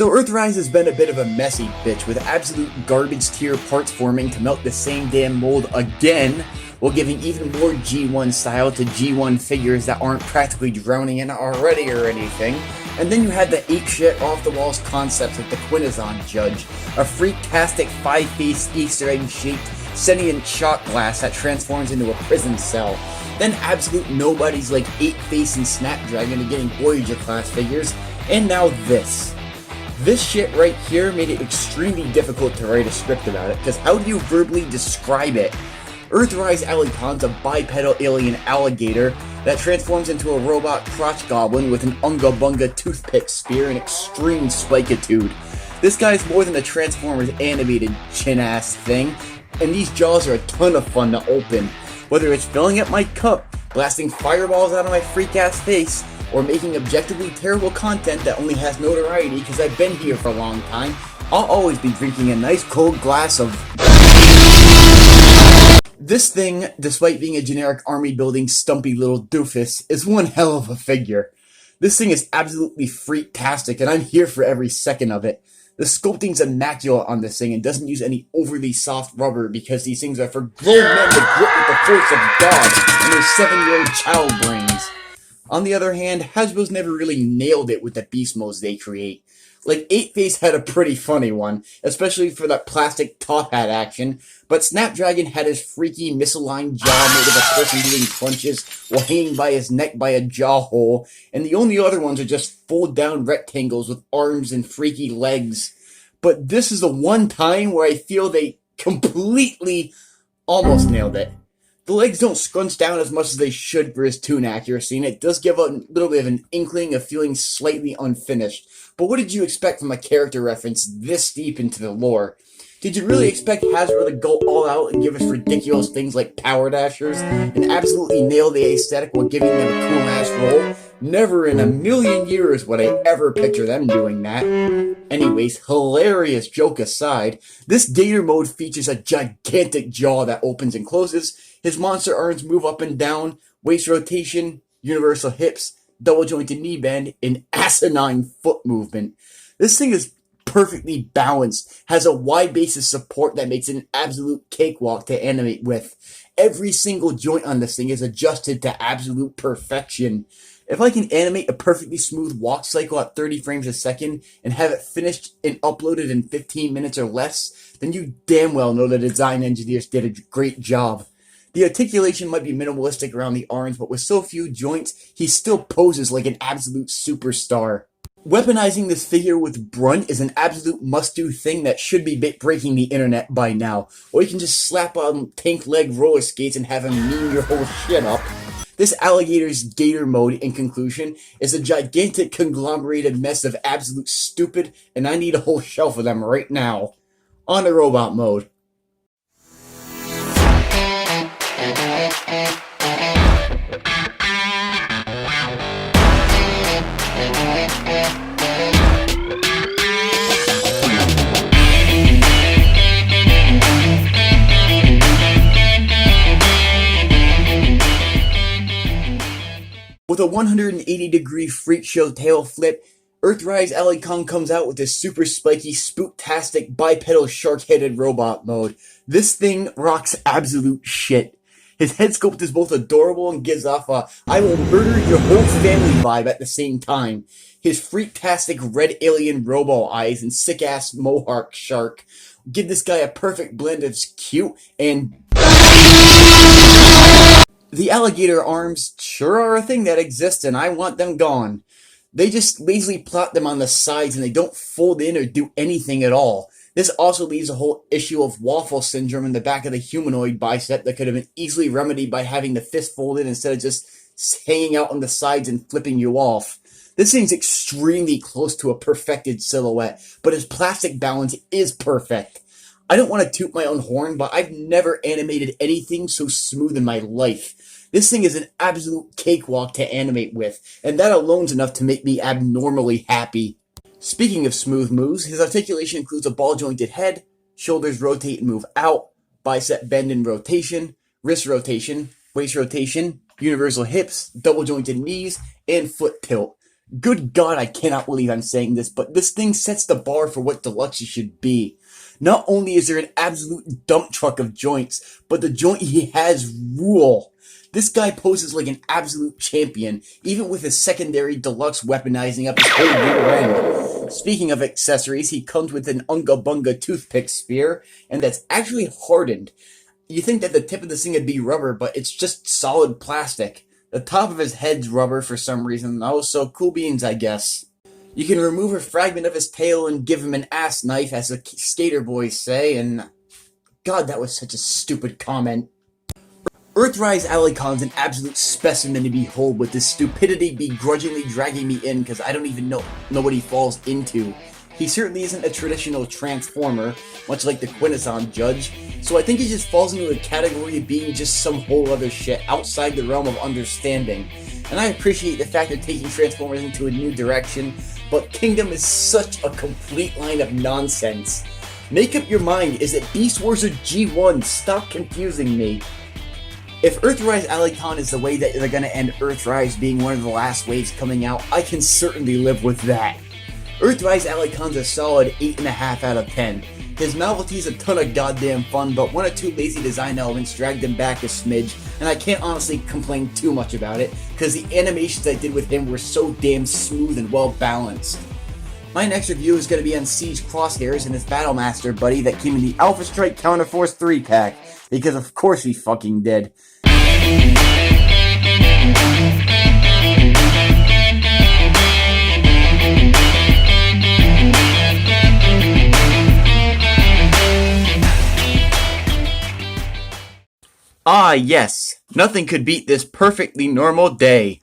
So Earthrise has been a bit of a messy bitch, with absolute garbage tier parts forming to melt the same damn mold again, while giving even more G1 style to G1 figures that aren't practically drowning in it already or anything. And then you had the apeshit off-the-walls concepts like the Quintesson Judge, a freaktastic 5-face Easter egg-shaped sentient shot glass that transforms into a prison cell. Then absolute nobodies like 8-Face and Snapdragon are getting Voyager class figures, and now this. This shit right here made it extremely difficult to write a script about it, because how do you verbally describe it? Earthrise Alicon's a bipedal alien alligator that transforms into a robot crotch goblin with an unga bunga toothpick spear and extreme spikitude. This guy's more than a Transformers animated chin-ass thing, and these jaws are a ton of fun to open. Whether it's filling up my cup, blasting fireballs out of my freak-ass face, or making objectively terrible content that only has notoriety because I've been here for a long time, I'll always be drinking a nice cold glass of... This thing, despite being a generic army building stumpy little doofus, is one hell of a figure. This thing is absolutely freaktastic, and I'm here for every second of it. The sculpting's immaculate on this thing and doesn't use any overly soft rubber because these things are for grown men to grip with the force of God and their 7-year-old child brains. On the other hand, Hasbro's never really nailed it with the beast modes they create. Like, 8-Face had a pretty funny one, especially for that plastic top hat action, but Snapdragon had his freaky misaligned jaw made of a person doing crunches while hanging by his neck by a jaw hole, and the only other ones are just fold-down rectangles with arms and freaky legs. But this is the one time where I feel they completely almost nailed it. The legs don't scrunch down as much as they should for his tune accuracy, and it does give a little bit of an inkling of feeling slightly unfinished. But what did you expect from a character reference this deep into the lore? Did you really expect Hasbro to go all out and give us ridiculous things like Power Dashers, and absolutely nail the aesthetic while giving them a cool-ass role? Never in a million years would I ever picture them doing that. Anyways, hilarious joke aside, this Gator mode features a gigantic jaw that opens and closes, his monster arms move up and down, waist rotation, universal hips, double jointed knee bend, and asinine foot movement. This thing is perfectly balanced, has a wide base of support that makes it an absolute cakewalk to animate with. Every single joint on this thing is adjusted to absolute perfection. If I can animate a perfectly smooth walk cycle at 30 frames a second and have it finished and uploaded in 15 minutes or less, then you damn well know the design engineers did a great job. The articulation might be minimalistic around the arms, but with so few joints, he still poses like an absolute superstar. Weaponizing this figure with Brunt is an absolute must-do thing that should be breaking the internet by now. Or you can just slap on tank leg roller skates and have him mean your whole shit up. This alligator's Gator mode, in conclusion, is a gigantic conglomerated mess of absolute stupid, and I need a whole shelf of them right now. On to robot mode. With a 180-degree freak show tail flip, Earthrise Alicon comes out with this super spiky, spooktastic, bipedal shark-headed robot mode. This thing rocks absolute shit. His head sculpt is both adorable and gives off a I will murder your whole family vibe at the same time. His freaktastic red alien robo eyes and sick-ass mohawk shark give this guy a perfect blend of cute and... The alligator arms sure are a thing that exists, and I want them gone. They just lazily plot them on the sides and they don't fold in or do anything at all. This also leaves a whole issue of waffle syndrome in the back of the humanoid bicep that could have been easily remedied by having the fist folded instead of just hanging out on the sides and flipping you off. This thing's extremely close to a perfected silhouette, but his plastic balance is perfect. I don't want to toot my own horn, but I've never animated anything so smooth in my life. This thing is an absolute cakewalk to animate with, and that alone's enough to make me abnormally happy. Speaking of smooth moves, his articulation includes a ball-jointed head, shoulders rotate and move out, bicep bend and rotation, wrist rotation, waist rotation, universal hips, double-jointed knees, and foot tilt. Good God, I cannot believe I'm saying this, but this thing sets the bar for what Deluxe should be. Not only is there an absolute dump truck of joints, but the joint he has rule. This guy poses like an absolute champion, even with his secondary Deluxe weaponizing up his whole rear end. Speaking of accessories, he comes with an Unga Bunga toothpick spear, and that's actually hardened. You think that the tip of this thing would be rubber, but it's just solid plastic. The top of his head's rubber for some reason. Oh, so cool beans, I guess. You can remove a fragment of his tail and give him an ass knife, as the skater boys say, and... God, that was such a stupid comment. Earthrise Alicon's an absolute specimen to behold, with his stupidity begrudgingly dragging me in because I don't even know what he falls into. He certainly isn't a traditional transformer, much like the Quintesson Judge, so I think he just falls into a category of being just some whole other shit outside the realm of understanding. And I appreciate the fact of taking Transformers into a new direction, but Kingdom is such a complete line of nonsense. Make up your mind, is it Beast Wars or G1? Stop confusing me. If Earthrise Alicon is the way that they're gonna end Earthrise being one of the last waves coming out, I can certainly live with that. Earthrise Alicon's a solid 8.5 out of 10. His novelty is a ton of goddamn fun, but one or two lazy design elements dragged him back a smidge, and I can't honestly complain too much about it, because the animations I did with him were so damn smooth and well balanced. My next review is going to be on Siege Crosshairs and his Battlemaster buddy that came in the Alpha Strike Counterforce 3 pack, because of course he fucking did. Ah yes, nothing could beat this perfectly normal day.